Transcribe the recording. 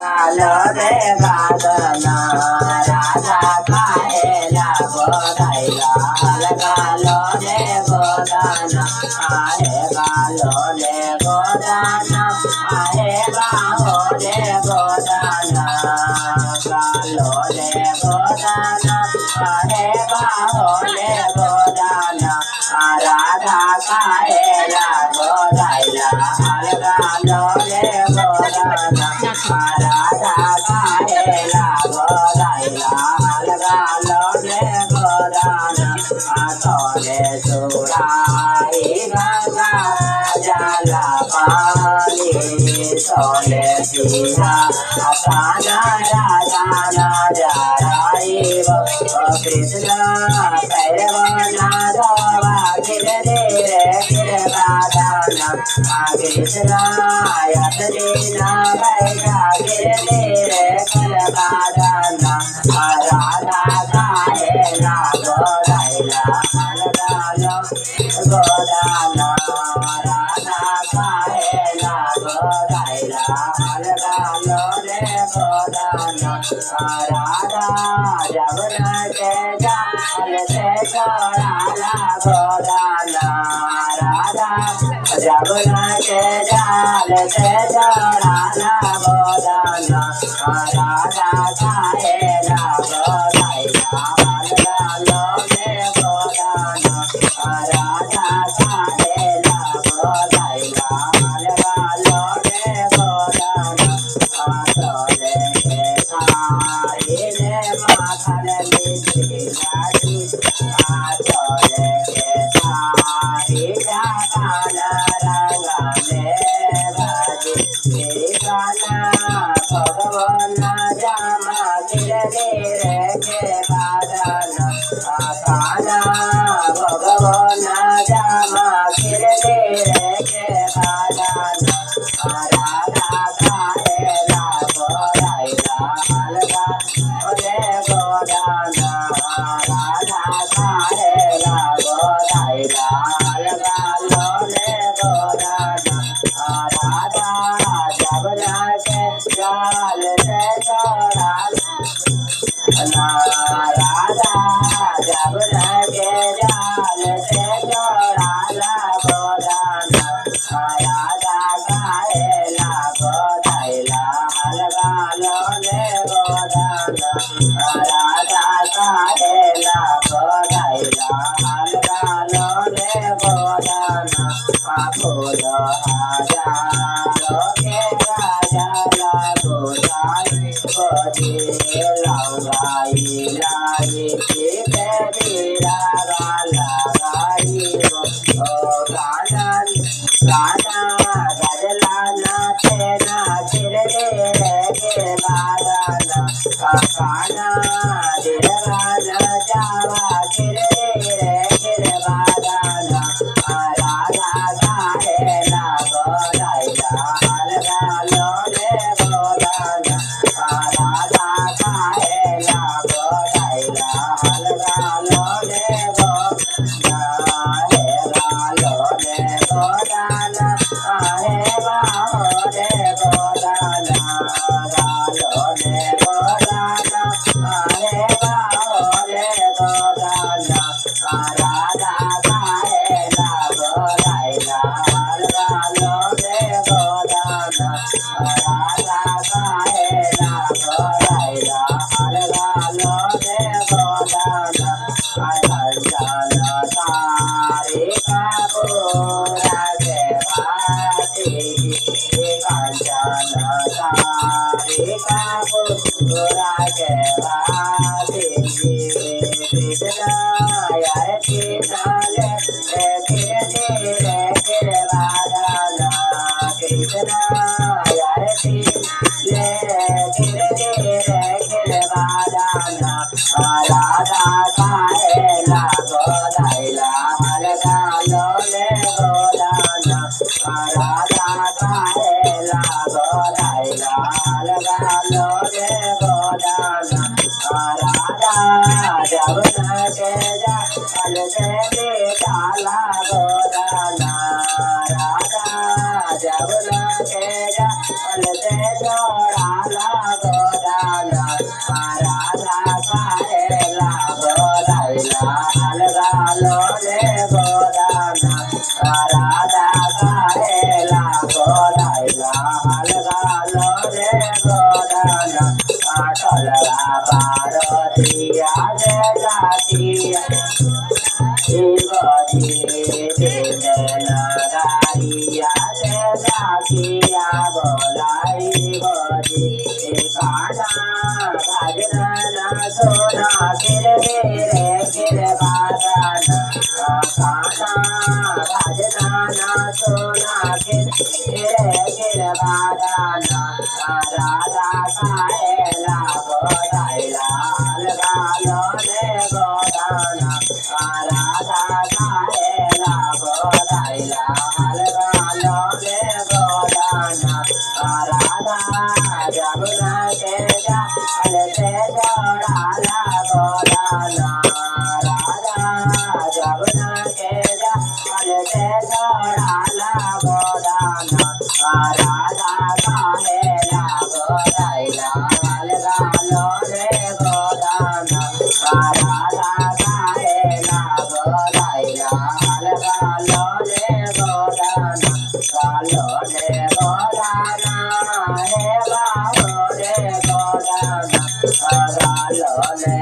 कालो रे गादना राधा काहेला गोदाइला कालो रे गोदाना आहे कालो रे गोदाना आहे बाहो रे गोदाना कालो रे गोदाना आहे बाहो रे गोदाना राधा काहेला गोदाइला कालो रे गोदाना राधा काहेला गोदाइला कालो रे गोदाना तोले सुराई गंगा जला पानी तोले पीरा आसाना राजाना जराई कृष्ण पैरवना धोवा गिरे गिरे राधाना कृष्ण यत दीना बैठा गिरे राधाना राधा काहेला गोदाइला गालो गोदाना राधा काहेला गोदाइला गालो रे गोदाना राधा जमुना के जाल से छोड़ाला गोदाना राधा जमुना के जाल से छोड़ाला गोदाना राधा काहेला गोदाइला गालो रे गोदाना राधा काहेला गोदाइला गालो रे गोदाना तोले के थारी रे माखन मिश्री लागी तोले के थारी जाना रंगा में बाजी गाना भगवान जामा गिरे के बादना काना भगवान जामा गिरे के बादना राधा काहेला गोदाइला रे गोदाना राधा काहेला गोदाइला गालो रे गोदाना राधा जमुना के जाल से छोड़ाला राधा जमुना के जाल से छोड़ाला गोदाना राधा काहेला गोदाइला गालो रे गोदाना राधा काहेला गोदाइला गालो रे गोदाना फूल हजारों के राजा गोदाई गोदी लौगाई लाई के मेरा गाला गाई ओ गाना गाना गजला नाचे ना गिरे के बादाना काना दिलवाना जावा गिरे के बादाना राधा काहेला गोदाइला गालो रे गोदाना राधा काहेला गोदाइला गालो रे गोदाना गालो रे गोदाना आहे बाहो रे गोदाना गालो रे गोदाना आहे बाहो रे गोदाना राधा काहेला गोदाइला गालो रे गोदाना राधा काहेला गोदाइला गालो रे गोदाना कंचन सारी कापूरा के भाती कंचन सारी कापूरा के भाती कृष्ण यार कृष्ण रे बादाना कृष्ण यार रे बादाना राधा काहेला गोदाइला गालो रे गोदाना राधा काहेला गोदाइला गालो रे गोदाना राधा जमुना के जाल से बेटाला गोदाना राधा जमुना के जाल से छोड़ाला गोदाना तलवा पारतिया दे जातिया शिवजी नगारिया दे जातिया बोलाई बजी काना भजना सोना गिर गिरे गिर बादाना काना भजना सोना गिर गिरे गिर बादाना राधा साहेला गोदाइला अलगालो ने गोदाना राधा साहेला गोदाइला अलगालो ने गोदाना राधा जमुना के जाल से जोड़ाला गोदाना राधा जमुना के जाल से जोड़ाला गोदाना राधा साहेला गोदाइला अलगालो ने गोदाना राधा साहेला गोदाइला अलगालो ने गोदाना गालो ने गोदाना हे बाबो ने गोदाना गालो ने